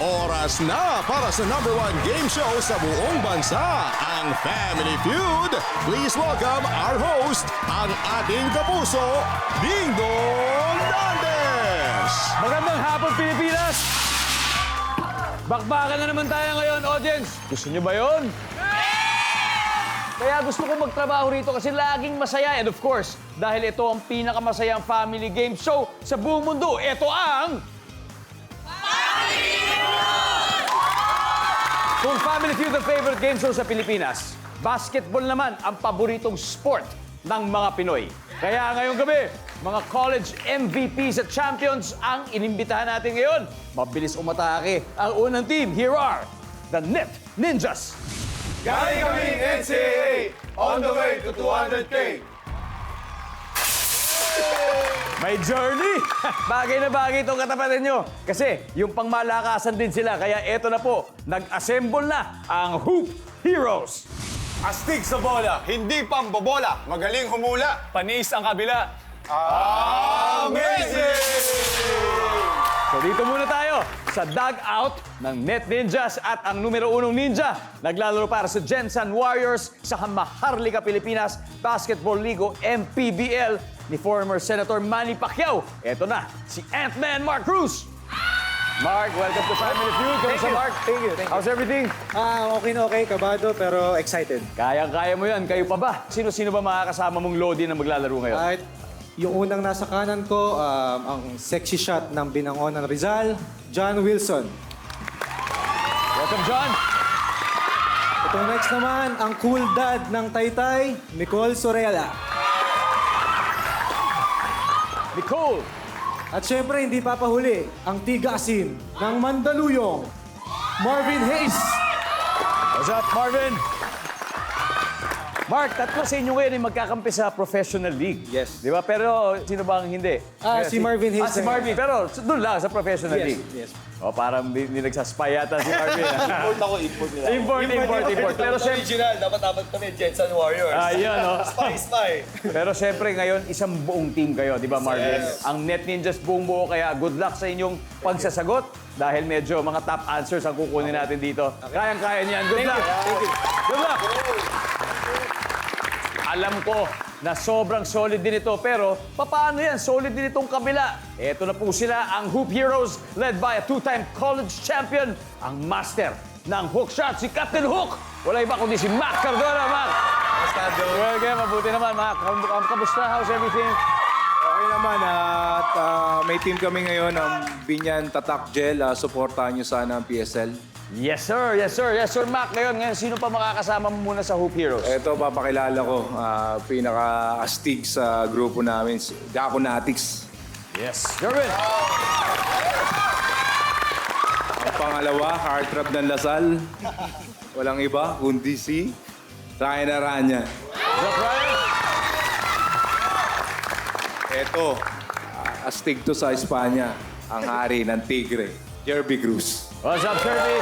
Oras na para sa #1 game show sa buong bansa, ang Family Feud. Please welcome our host, ang ating kapuso, Ding Dong Dantes! Magandang hapon, Pilipinas! Bakbakan na naman tayo ngayon, audience. Gusto nyo ba yun? Kaya gusto ko magtrabaho rito kasi laging masaya. And of course, dahil ito ang pinakamasayang family game show sa buong mundo, ito ang... Kung Family Feud ang favorite game show sa Pilipinas, basketball naman ang paboritong sport ng mga Pinoy. Kaya ngayong gabi, mga college MVPs at champions ang inimbitahan natin ngayon. Mabilis umatake ang unang team. Here are the Net Ninjas. Galing kaming NCAA, on the way to 200K. May journey! Bagay na bagay itong katapatin nyo. Kasi yung pangmalakasan din sila. Kaya eto na po, nag-assemble na ang Hoop Heroes. Astig sa bola, hindi pang bobola. Magaling humula. Panis ang kabila. Amazing! So dito muna tayo sa dugout ng Net Ninjas at ang numero 1 ninja. Naglalaro para sa Gensan Warriors sa Maharlika, Pilipinas Basketball League o MPBL ni former Senator Manny Pacquiao. Eto na, si Ant-Man Mark Cruz. Mark, welcome to Family Feud. Kamusta, Mark? Thank you. How's everything? Okay na okay, kabado pero excited. Kayang-kaya mo yan. Kayo pa ba? Sino-sino ba makakasama mong Lodi na maglalaro ngayon? At yung unang nasa kanan ko, ang sexy shot ng Binangonan Rizal, John Wilson. Welcome, John. Itong next naman, ang cool dad ng Taytay, Nicole Sorella. Nicole. At syempre, hindi papahuli, ang tiga-asin ng Mandaluyong, Marvin Hayes. What's up, Marvin? Mark, tatlo sa inyo ngayon ay magkakampi sa professional league. Yes. Di ba? Pero sino bang hindi? Si Marvin Hayes. Si Marvin. Pero doon lang sa professional Yes, league. yes. O, parang hindi nagsaspy yata si Marvin. Import nila. Import. Pero siyempre, Original, dapat kami Jensen Warriors. ayun, no? Spy. Pero siyempre ngayon, isang buong team kayo, di ba, Marvin? Yes. Ang Net Ninjas buong buo, kaya good luck sa inyong pagsasagot. Dahil medyo mga top answers ang kukunin natin dito. Kayang-kaya niyan. Good luck. Good luck. Alam ko na sobrang solid din ito, pero paano yan? Solid din itong kabila. Ito na po sila, ang Hoop Heroes, led by a two-time college champion, ang master ng hook shot, si Captain Hook. Wala iba kundi si Mac Cardona. Mac! Welcome, mabuti naman, Mac. Kamusta? How's everything? Okay naman at may team kami ngayon, ang Binyan Tatak Gel. Supportahan nyo sana ang PSL. Yes, sir. Yes, sir. Yes, sir, Mac. Ngayon, sino pa makakasama mo muna sa Hoop Heroes? Ito, papakilala ko. Pinaka-astig sa grupo namin, si Gako Natix. Yes. Jervin. Ang pangalawa, Heartthrob ng Lasal. Walang iba, kundi si Ryan Aranya. What's up, Ryan? Ito, astig to sa Espanya, ang hari ng Tigre, Jerby Cruz. What's up, Jervin?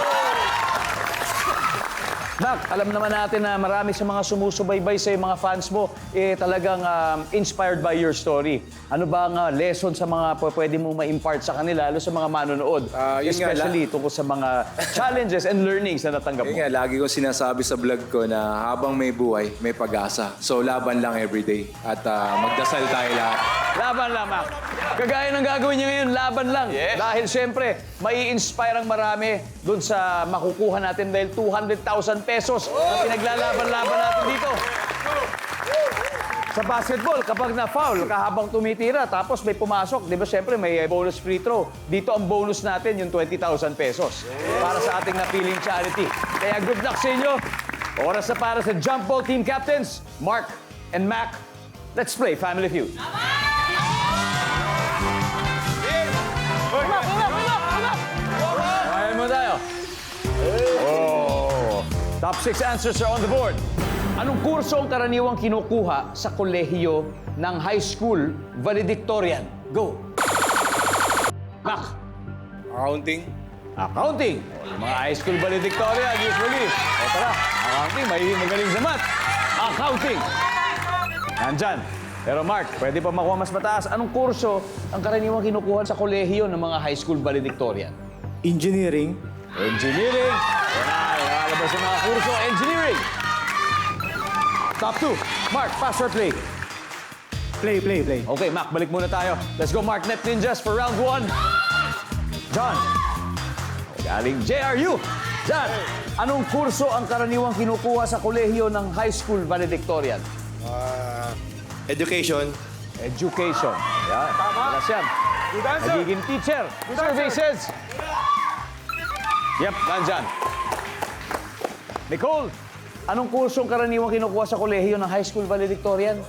Mac, alam naman natin na marami sa mga sumusubaybay sa mga fans mo talagang inspired by your story. Ano ba ang lesson sa mga pwede mong ma-impart sa kanila, lalo sa mga manonood? Yun nga, Especially tungkol sa mga challenges and learnings na natanggap mo. Yun nga, lagi ko sinasabi sa vlog ko na habang may buhay, may pag-asa. So, laban lang everyday. At magdasal tayo lahat. Laban lang, Mac. Kagaya ng gagawin niya ngayon, laban lang. Dahil siyempre, mai-inspire ang marami dun sa makukuha natin dahil 200,000 pesos na pinaglalaban-laban natin dito. Sa basketball, kapag na-foul ka habang tumitira, tapos may pumasok, di ba siyempre may bonus free throw. Dito ang bonus natin, yung 20,000 pesos para sa ating napiling charity. Kaya good luck sa inyo. Oras na para sa jump ball team captains, Mark and Mac. Let's play Family Feud. Ayan mo tayo. Oh. Top 6 answers are on the board. Anong kurso ang karaniwang kinukuha sa kolehiyo ng high school valedictorian? Go. Mac. Accounting. Accounting. Yung mga high school valedictorian, usually. O tara, accounting, may magaling sa math. Accounting. Nandyan. Pero Mark, pwede pa makuha mas mataas. Anong kurso ang karaniwang kinukuha sa kolehiyo ng mga high school valedictorian? Engineering, Engineering. Yan na, nakalabas ng mga kurso. Engineering. Top 2. Mark, pass or play? Play. Okay, Mac, balik muna tayo. Let's go, Mark Net Ninjas for round 1. John. Galing JRU. John, anong kurso ang karaniwang kinukuha sa kolehiyo ng high school valedictorian? Education. Education. Yan. Tama. Yan. Good answer. Nagiging teacher. Services. Yep, nandyan. Nicole, anong kursong karaniwang kinukuha sa kolehiyo ng high school valedictorian?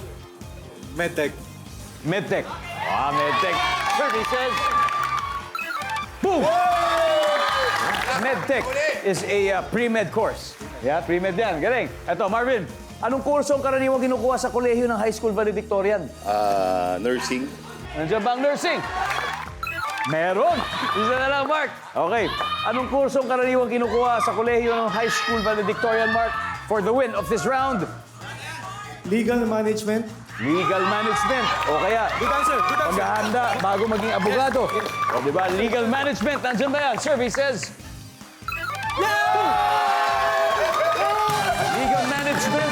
Medtech. Medtech. Medtech. Services. Boom! Medtech is a pre-med course. Yeah, pre-med yan. Galing. Ito, Marvin, anong kurso ang karaniwang kinukuha sa kolehiyo ng high school valedictorian? Nursing. Nandiyan ba ang nursing? Meron. Isa na lang, Mark. Okay. Anong kurso ang karaniwang kinukuha sa kolehiyo ng high school valedictorian, Mark, for the win of this round? Legal management. Legal management. O kaya, paghahanda bago maging abogado. O di ba? Legal management. Nandiyan ba yan? Services. Legal management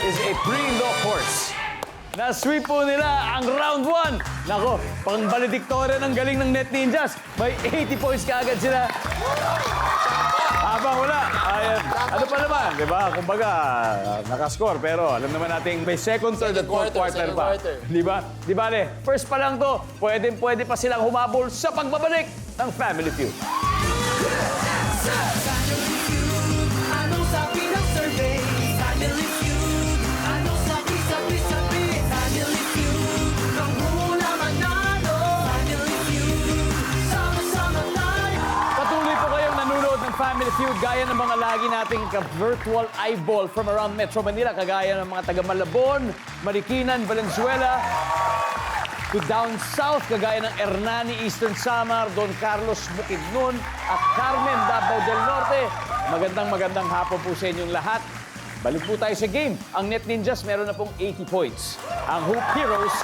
is a pre-law course. Na-sweep po nila ang round 1. Nako, pang valedictorian ang galing ng Net Ninjas. May 80 points kaagad sila. Habang wala, ano pa naman, di ba? Kumbaga, nakascore. Pero alam naman natin may second, third, at fourth quarter pa. Di ba? Di ba, first pa lang to, pwede pa silang humabol sa pagbabalik ng Family Feud. Family Feud, anong sabi ng survey? Family Feud, anong sabi? Family Feud, kang hula manalo. Family Feud, sama-sama tayo. Patuloy po kayong nanonood ng Family Feud gaya ng mga lagi nating virtual eyeball from around Metro Manila, kagaya ng mga taga Malabon, Marikina, Valenzuela, to down south, kagaya ng Hernani, Eastern Samar, Don Carlos, Bukidnon, at Carmen, Davao del Norte. Magandang hapon po sa inyong lahat. Balik po tayo sa game. Ang Net Ninjas meron na pong 80 points. Ang Hoop Heroes,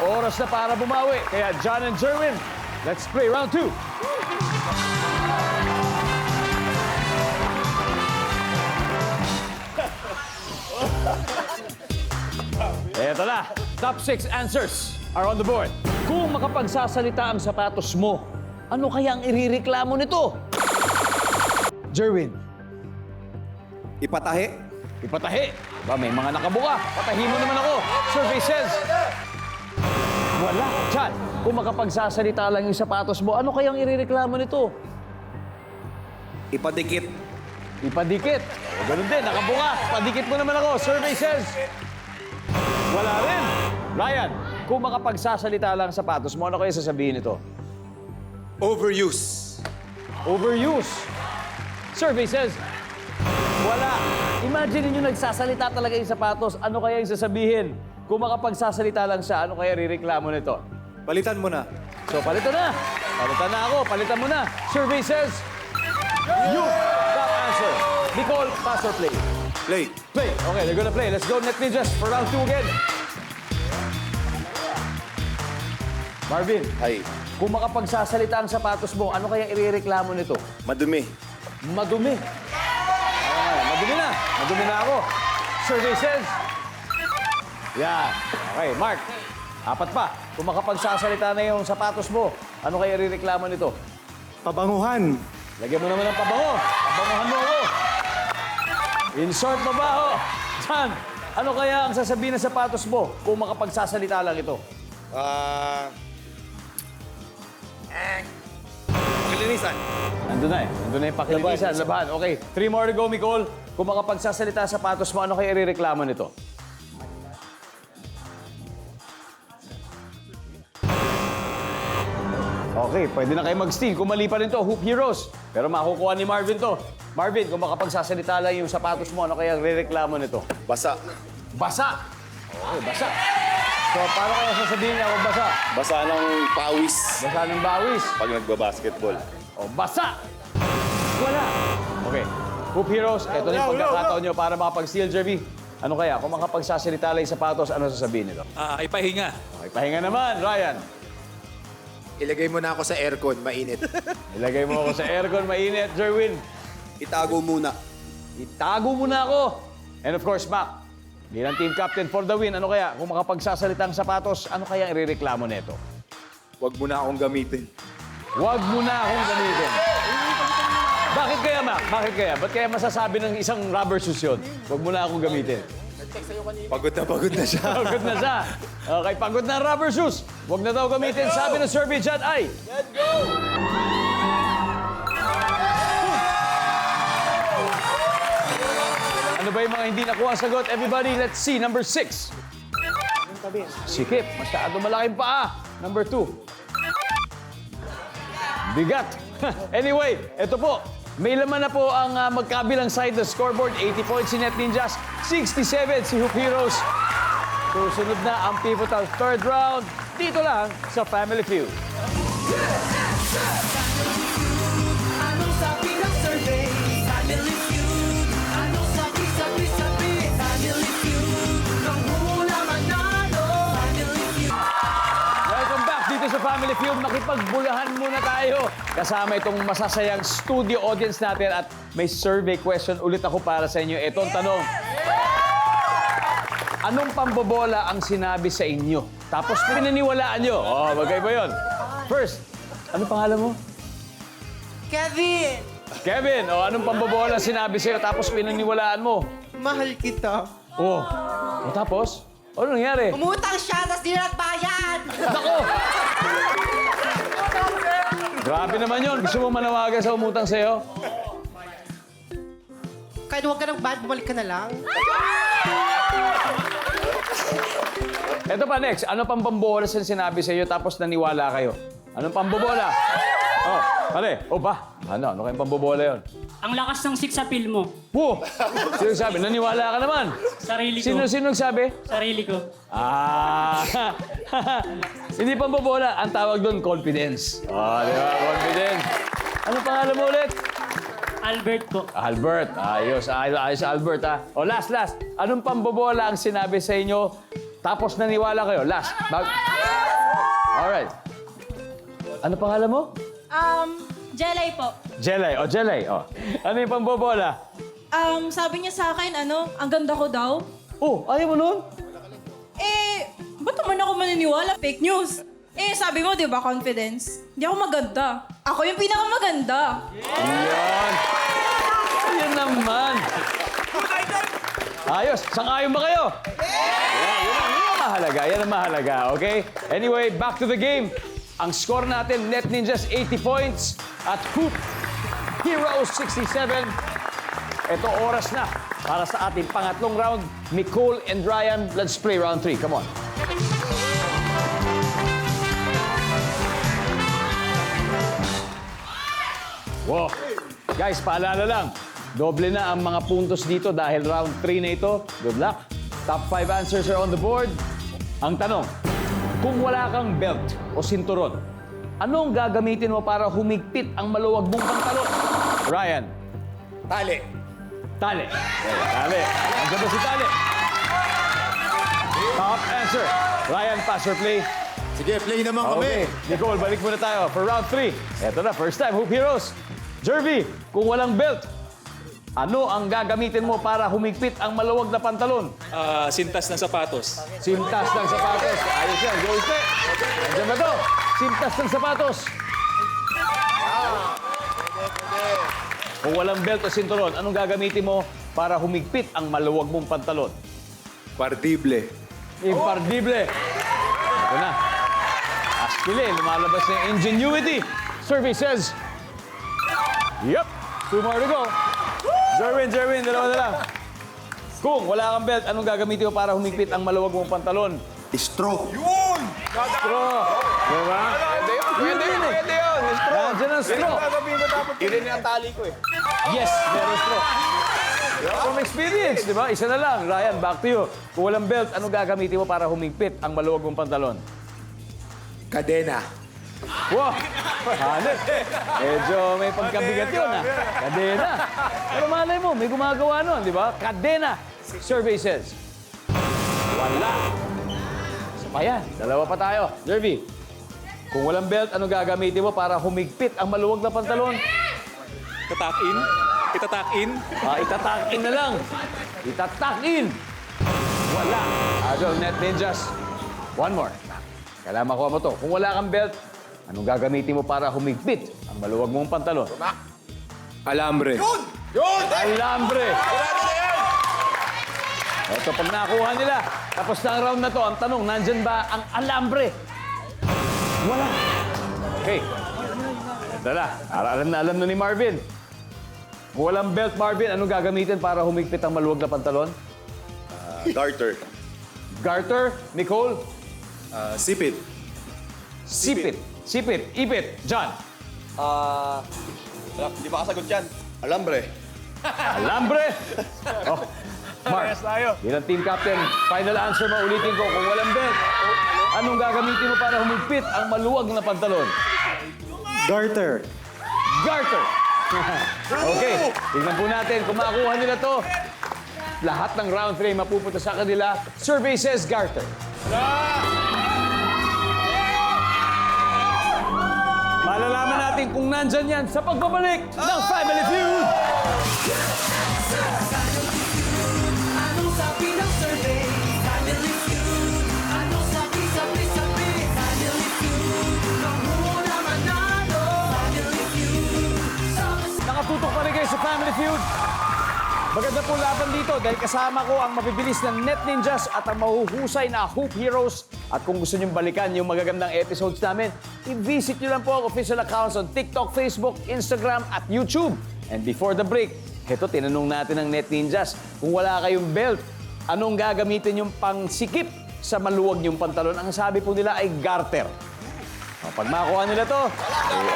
oras na para bumawi. Kaya John and Jerwin, let's play round 2. Eto na, top 6 answers are on the board. Kung makapagsasalita ang sapatos mo, ano kaya ang irereklamo nito? Jerwin. Ipatahi. Ipatahi. Ba, may mga nakabuka. Patahi mo naman ako. Survey says. Wala. John, kung makapagsasalita lang yung sapatos mo, ano kaya ang irereklamo nito? Ipadikit. Ipadikit. O, ganun din, nakabuka. Padikit mo naman ako. Survey says. Wala rin. Ryan, kung makapagsasalita lang ang sapatos mo, ano kaya sasabihin nito? Overuse. Overuse. Survey says. Wala. Imagine niyo nagsasalita talaga yung sapatos, ano kaya yung sasabihin? Kung makapagsasalita lang siya, ano kaya rireklamo nito? Palitan mo na. So, palitan na. Palitan na ako. Palitan mo na. Survey says. You. Top answer. Nicole, pass or play? Play. Play. Okay, they're gonna play. Let's go, Net Ninjas, for round 2 again. Marvin, Ay. kung makapagsasalita ang sapatos mo, ano kaya irereklamo nito? Madumi. Madumi. Madumi na. Madumi na ako. Survey says. Yeah. Okay, Mark. 4 pa. Kung makapagsasalita na yung sapatos mo, ano kaya irereklamo nito? Pabanguhan. Lagyan mo naman ng pabango. Pabanguhan mo ako. In short, mabaho. John, ano kaya ang sasabihin ng sapatos mo kung makapagsasalita lang ito? Kalinisan. Nandun na eh. Nandun na yung pakilinisan. Labahan. Okay, 3 more to go, Nicole. Kung makapagsasalita sa sapatos mo, ano kaya irereklamo nito? Okay, pwede na kayo mag-steal. Kung mali pa rin to, Hoop Heroes. Pero makukuha ni Marvin to. Marvin, kung makapagsasalita lang yung sapatos mo, ano kaya irereklamo nito? Basa. Basa. Okay, basa. So, paano kaya sasabihin niya kung basa? Basa ng pawis. Basa ng bawis. Pag nagbabasketball. O, basa! Wala. Okay. Hoop Heroes, ito na yung pagkakataon nyo para makapag-steal, Jervy. Ano kaya? Kung makapagsasalita lang yung sapatos, ano sasabihin nito? Ipahinga. Okay, pahinga naman, Ryan. Ilagay mo na ako sa aircon, mainit. Ilagay mo ako sa aircon, mainit. Jerwin, Itago muna. itago mo na ako. And of course, Mac, bilang team captain for the win, ano kaya? Kung makapagsasalitang sapatos, ano kaya irereklamo nito? Huwag mo na akong gamitin. Huwag mo na akong gamitin. Bakit kaya, Mac? Bakit kaya? Ba't kaya masasabi ng isang rubber shoes yun? Huwag mo na akong gamitin. Pagod na siya. Pagod na siya. Okay, pagod na ang rubber shoes. Huwag na daw gamitin. Sabi ng survey dyan ay... Let's go! Ano ba yung mga hindi nakuha ang sagot? Everybody, let's see. Number 6. Sikip. Masyado malaking paa. Number 2. Bigat. Anyway, ito po. May laman na po ang magkabilang side ng scoreboard. 80 points si Net Ninjas, 67 si Hoop Heroes. Susunod na ang pivotal third round. Dito lang sa Family Feud. Anong sabi ng survey? Family Feud. Anong sabi? Family Feud. Nang hula manalo. Family Feud. Welcome back dito sa Family Feud. Makipagbulahan muna tayo. Kasama itong masasayang studio audience natin at may survey question ulit ako para sa inyo. Ito ang tanong. Anong pambobola ang sinabi sa inyo? Tapos pinaniwalaan nyo. Oh, bagay ba yun? First, ano pangalan mo? Kevin, Kevin, anong pambobola ang sinabi sa'yo tapos pinaniwalaan mo? mahal kita. Oh, tapos? Ano nangyari? Umutang siya, tapos di na nagbayad. Nako! Grabe naman yun. Gusto mo manawagan sa umutang sa'yo? Kahit huwag ka ng bad, bumalik ka na lang. Ito pa next. Ano pang pambobola ang sinabi sa'yo tapos naniwala kayo? Anong pambobola? Oh, pare. O ba? Ano kayong pambobola yun? Ang lakas ng six appeal mo. Wow! Sino nagsabi? Naniwala ka naman. Sarili ko. Sino nagsabi? Sarili ko. Ah! Hindi pambobola. Ang tawag doon, confidence. Oh, di ba? Confidence. Ano pangalan mo ulit? Albert po. Albert. Ayos Albert, ha? O, last. Anong pambobola ang sinabi sa inyo tapos naniwala kayo? Last. Alright. Ano pangalan mo? Jelay po. Jelay. O. Ano yung pambobola? Sabi niya sa akin, ang ganda ko daw. Oh, ayaw mo nun? Ba't naman ako maniniwala? Fake news. Sabi mo, di ba, confidence? Hindi ako maganda. Ako yung pinakamaganda. Yan. Yan naman. Ayos. Sangayon ba kayo? Yan ang mahalaga. Yan ang mahalaga, okay? Anyway, back to the game. Ang score natin, Net Ninjas 80 points at Hoop Heroes 67. Ito oras na para sa ating pangatlong round. Nicole and Ryan, let's play round 3. Come on. Wow. Guys, paalala lang. Doble na ang mga puntos dito dahil round 3 na ito. Good luck. Top 5 answers are on the board. Ang tanong, kung wala kang belt o sinturon, anong gagamitin mo para humigpit ang maluwag mong pantalon? Ryan. Tali. Tali. Tali. Nandiyan ba si Tali? Top answer. Ryan, pass or play? Sige, play naman Okay. Nicole, balik muna tayo for round 3. Eto na, first time, Hoop Heroes. Jervy, kung walang belt, ano ang gagamitin mo para humigpit ang maluwag na pantalon? Sintas ng sapatos. Sintas ng sapatos. Ayos yan. Go, Iste. Nandiyan ba to? Sintas ng sapatos. Kung walang belt o sinturon, anong gagamitin mo para humigpit ang maluwag mong pantalon? Pardible. Impardible. Ito na. Aspile, lumalabas na yung ingenuity. Survey says, yep, 2 more to go. Jerwin, dalawa na lang. Kung wala kang belt, anong gagamitin mo para humigpit ang maluwag mong pantalon? Straw. Straw. Diba? Pwede yun. Nandiyan ang straw. Yun yung tali ko eh. Yes, meron straw. From experience, di ba? Isa na lang. Ryan, back to you. Kung walang belt, anong gagamitin mo para humigpit ang maluwag mong pantalon? Kadena. Wow! Hanip. Medyo may pagkabigat yun, ha? Kadena. Pero malay mo, may gumagawa nun, di ba? Kadena. Survey says. Wala. Isa pa yan. Dalawa pa tayo. Jervy. Kung walang belt, ano gagamitin mo para humigpit ang maluwag na pantalon? Itatak in. Itatak in. Itatakin na lang. Itatakin. Wala. Adol, Net Ninjas. One more. Kailangan makuha mo to. Kung wala kang belt, anong gagamitin mo para humigpit ang maluwag mong pantalon? Alambre. Alambre. Ito, pag nakuha nila, tapos na ang round na to, ang tanong, nandyan ba ang alambre? Wala. Okay. Ito na. Alam na ni Marvin. Kung walang belt, Marvin, anong gagamitin para humigpit ang maluwag na pantalon? Garter. Garter, Nicole? Sipit. Sipit. Sipit. Ipit. John? Hindi ba kasagot yan? Alambre. Alambre? Oh, Mark, bilang team captain, final answer mo, ulitin ko. Kung walang belt, anong gagamitin mo para humigpit ang maluwag na pantalon? Garter. Garter. Okay, tignan po natin kung makuha nila to. Lahat ng round 3 mapupunta sa kanila. Survey says Garter. Malalaman natin kung nandyan yan sa pagbabalik ng Family Feud. Anong sabi ng survey? Family Feud. Anong sabi? Family Feud. Kung muna manalo. Family Feud. Nakatutok pa rin kayo sa Family Feud. Maganda po laban dito dahil kasama ko ang mabibilis ng Net Ninjas at ang mahuhusay na Hoop Heroes. At kung gusto niyong balikan yung magagandang episodes namin, i-visit niyo lang po ang official accounts on TikTok, Facebook, Instagram at YouTube. And before the break, heto tinanong natin ng Net Ninjas, kung wala kayong belt, anong gagamitin yung pangsikip sa maluwag yung pantalon? Ang sabi po nila ay garter. O, pag makuha nila to,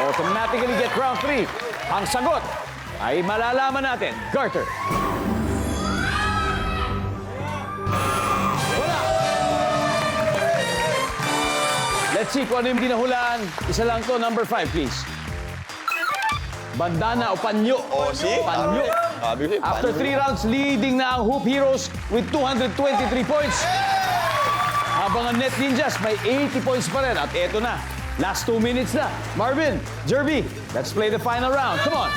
automatically get round 3. Ang sagot ay malalaman natin, garter. Wala! Let's see kung ano yung dinahulaan. Isa lang to, number 5, please. Bandana o panyo. Panyo. After 3 rounds, leading na ang Hoop Heroes with 223 points. Habang ang Net Ninjas may 80 points pa rin. At eto na, last 2 minutes na. Marvin, Jerby, let's play the final round. Come on.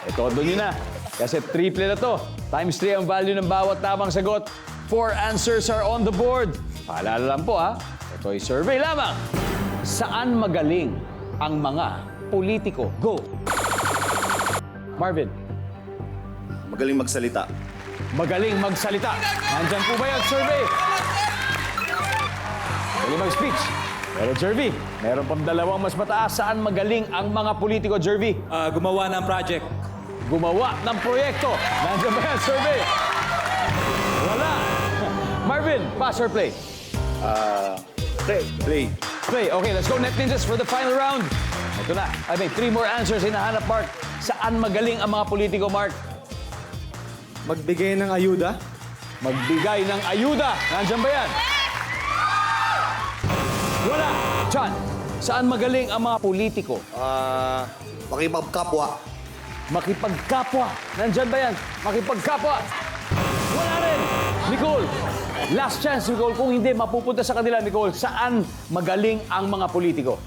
Ito, doon yun na. Kasi triple na to. Times 3 ang value ng bawat tamang sagot. 4 answers are on the board. Paalala lang po ha. Ito ay survey lamang. Saan magaling ang mga politiko? Go! Marvin. Magaling magsalita. Magaling magsalita. Nandyan po ba yung survey? Magaling mag-speech. Pero Jervy, meron pang dalawang mas mataas. Saan magaling ang mga politiko, Jervy? Gumawa ng project. Gumawa ng proyekto. Nandiyan ba yan, survey? Wala. Marvin, pass or play? Play. Play. Okay, let's go, Net Ninjas, for the final round. Ito na. I think 3 more answers hinahanap, Mark. Saan magaling ang mga politiko, Mark? Magbigay ng ayuda. Magbigay ng ayuda. Nandiyan ba yan? Wala. John, saan magaling ang mga politiko? Makipagkapwa. Makipagkapwa. Nandyan ba yan? Makipagkapwa. Wala rin. Nicole, last chance, Nicole. Kung hindi, mapupunta sa kanila, Nicole. Saan magaling ang mga politiko?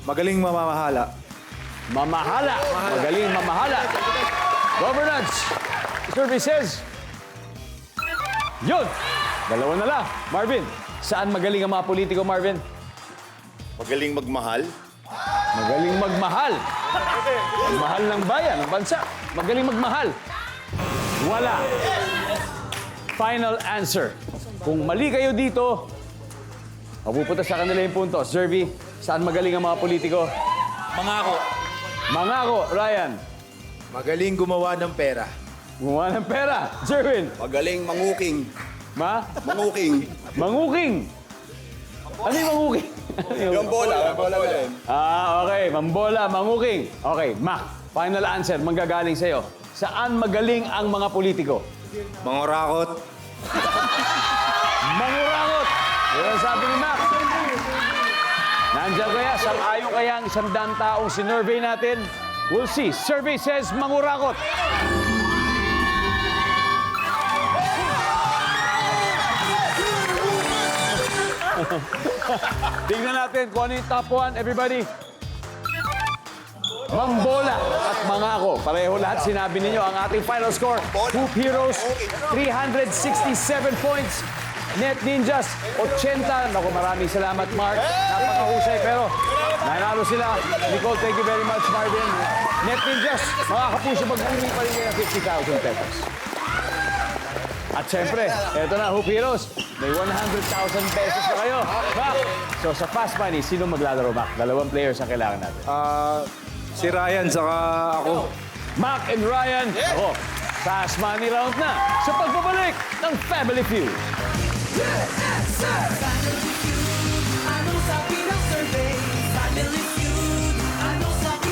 Magaling mamamahala. Mamahala. Magaling mamahala. Governance. Services. Yun. Dalawa na lang. Marvin, saan magaling ang mga politiko, Marvin? Magaling magmahal. Magaling magmahal. Magmahal ng bayan, ng bansa. Magaling magmahal. Wala. Final answer. Kung mali kayo dito, mapupunta sa kanila yung punto. Jervy, saan magaling ang mga politiko? Mangako. Mangako, Ryan. Magaling gumawa ng pera. Gumawa ng pera. Jerwin. Magaling manguking. Manguking. Ano yung manguking? Yung bola na rin. Okay. Mambola, manguking. Okay, Mac. Final answer, manggagaling sa'yo. Saan magaling ang mga politiko? Mangurakot. Mangurakot. Yan ang sabi ni Mac. Nandiyan kaya, sang-ayon kaya ang 100 taong sinurvey natin? We'll see. Survey says mangurakot. Tingnan natin kung ano yung top 1, everybody. Mangbola at Mangako. Pareho lahat sinabi ninyo ang ating final score. Hoop Heroes, 367 points. Net Ninjas, 80. Naku, maraming salamat, Mark. Napakahusay, pero nanalo sila. Nicole, thank you very much, Marvin. Net Ninjas, mga kapuso, mag-uwi pa rin kayo ng 50,000 pesos. At syempre, eto na, Hoop Heroes. May 100,000 pesos na kayo. Mac, so sa Fast Money, sino maglalaro, Mac? Dalawang players ang kailangan natin. Si Ryan, saka ako. Mac and Ryan, ako. Fast Money round na sa pagbabalik ng Family Feud. Family Feud, anong sabi ng survey? Family Feud, anong sabi?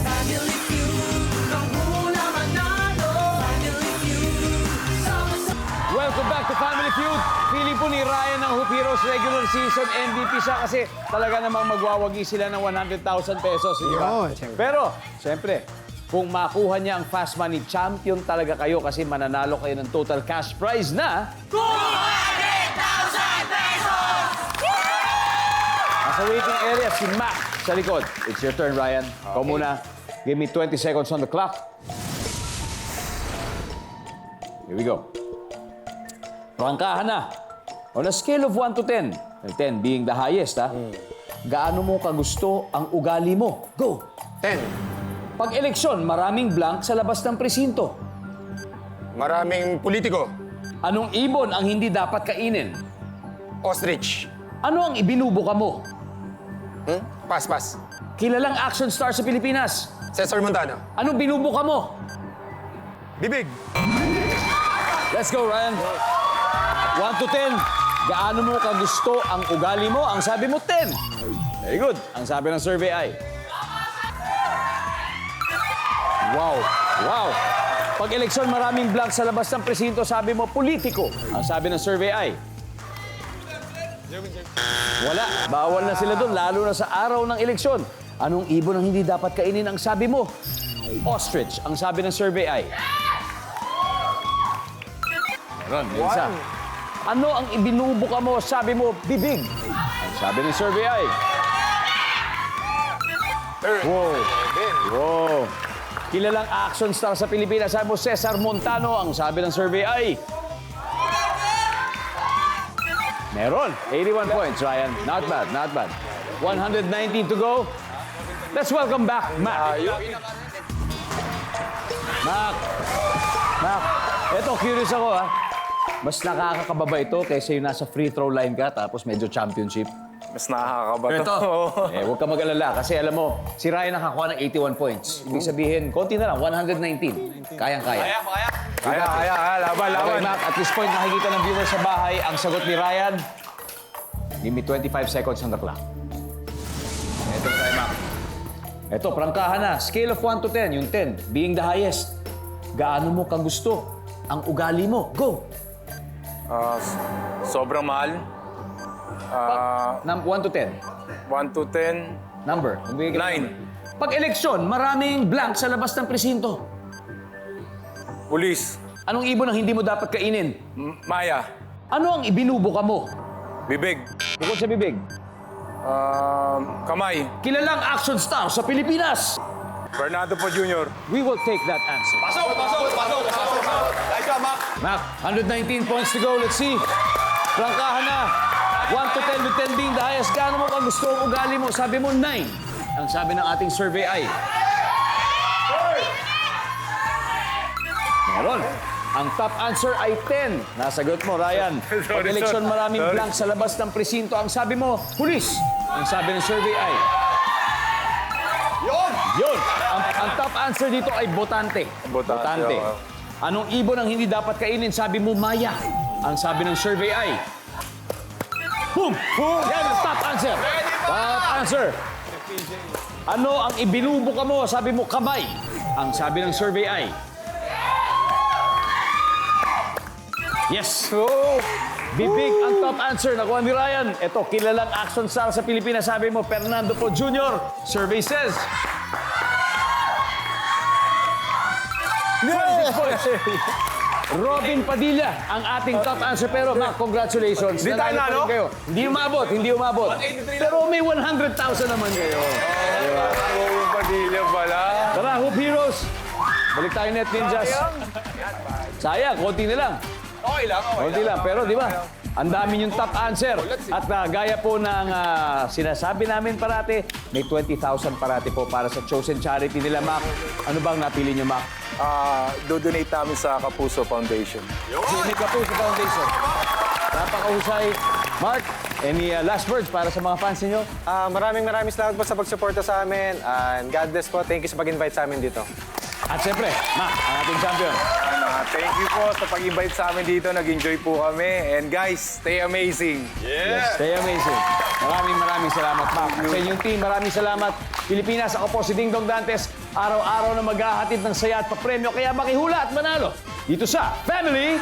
Family Feud, kang hula manalo. Family Feud, sama-sama. Welcome back to Family Feud. Feeling po ni Ryan ng Hoop Heroes regular season MVP siya kasi talaga namang magwawagi sila ng 100,000 pesos. Di ba? Pero, siyempre, kung makuha niya ang Fast Money, champion talaga kayo kasi mananalo kayo ng total cash prize na 200,000 pesos! nasa waiting area si Mac sa likod. It's your turn, Ryan. Ikaw muna. Give me 20 seconds on the clock. Here we go. Prangkahan na. On a scale of 1 to 10, 10 being the highest, gaano mo kagusto ang ugali mo? Go! 10. Pag eleksyon, maraming blank sa labas ng presinto. Maraming politiko. Anong ibon ang hindi dapat kainin? Ostrich. Ano ang ibinubuka mo? Pas. Kilalang action star sa Pilipinas. Cesar Montano. Anong binubuka mo? Bibig. Let's go, Ryan. 1 to 10. Gaano mo kagusto ang ugali mo? Ang sabi mo, 10. Very good. Ang sabi ng survey ay... Wow. Pag eleksyon, maraming blank sa labas ng presinto, sabi mo, politiko. Ang sabi ng survey ay... Wala. Bawal na sila doon, lalo na sa araw ng eleksyon. Anong ibon ang hindi dapat kainin? Ang sabi mo, ostrich. Ang sabi ng survey ay... Meron, may isa. Ano ang ibinubuka mo? Sabi mo, bibig. Ang sabi ng survey ay... Wow. Kilalang action star sa Pilipinas. Sabi mo, Cesar Montano. Ang sabi ng survey ay... Meron. 81 points, Ryan. Not bad. 119 to go. Let's welcome back, Mac. Mac. Eto, curious ako, Mas nakakakababa ito kaysa yung nasa free throw line ka tapos medyo championship. Mas nakakaba to. Huwag ka mag-alala kasi alam mo, si Ryan nakakuha ng 81 points. Ibig sabihin, konti na lang, 119. Kayang-kaya. Kaya. Laban. Okay, Mac, at this point, nakikita ng viewers sa bahay ang sagot ni Ryan. Give me 25 seconds on the clock. Ito na tayo, Mac. Ito, prangkahan na. Scale of 1 to 10, yung 10 being the highest. Gaano mo kagusto ang ugali mo? Go! Sobrang mahal. 1 to 10. 1 to 10. Number. 9. Pag eleksyon, maraming blank sa labas ng presinto. Pulis. Anong ibon ang hindi mo dapat kainin? Maya. Ano ang ibinubuka mo? Bibig. Bukod sa bibig. Kamay. Kilalang action star sa Pilipinas. Bernardo po Jr. We will take that answer. Pasok. Like ka, Mac. Mac, 119 points to go. Let's see. Prangkahan na. 1 to 10 with 10 being the highest. Gaano mo kagusto ang ugali mo? Sabi mo, 9. Ang sabi ng ating survey ay... Meron. Ang top answer ay 10. Nasagot mo, Ryan. Pag eleksyon, maraming blank sa labas ng presinto. Ang sabi mo, pulis. Ang sabi ng survey ay... Yun. Ang top answer dito ay botante. Botante, oo. Anong ibon ang hindi dapat kainin? Sabi mo, maya. Ang sabi ng survey ay... Boom! Yan ang top answer. Top answer. Ano ang ibinubuka mo? Sabi mo, kamay. Ang sabi ng survey ay... Yes! Bibig ang top answer. Nakuha ni Ryan. Ito, kilalang action star sa Pilipinas. Sabi mo, Fernando Po Jr. Survey says... 26 points. Robin Padilla ang ating top answer. Pero Mac, congratulations. Di tayo Nanalo pa rin nalo? kayo. Hindi umabot, hindi umabot. Pero may 100,000 naman kayo. Robin Padilla pala. Tara, Hoop Heroes. Balik tayo Net Ninjas. Sayang, konti na lang. Okay lang, okay Konti lang. Pero di ba, ang dami yung top answer. At gaya po ng sinasabi namin parati, may 20,000 parati po para sa chosen charity nila, Mac. Ano bang napili niyo, Mac? Do-donate namin sa Kapuso Foundation. Sinika po sa foundation. Napakahusay. Mark, any last words para sa mga fans niyo? Maraming salamat po sa pagsuporta sa amin. And God bless po. Thank you sa pag-invite sa amin dito. At siyempre, Mac, ang ating champion. Thank you po sa pag-invite sa amin dito. Nag-enjoy po kami. And guys, stay amazing. Stay amazing. Maraming salamat, Mac. Sa inyong team, maraming salamat. Pilipinas, ako po si Ding Dong Dantes. Araw-araw na maghahatid ng saya at papremyo. Kaya makihula at manalo dito sa Family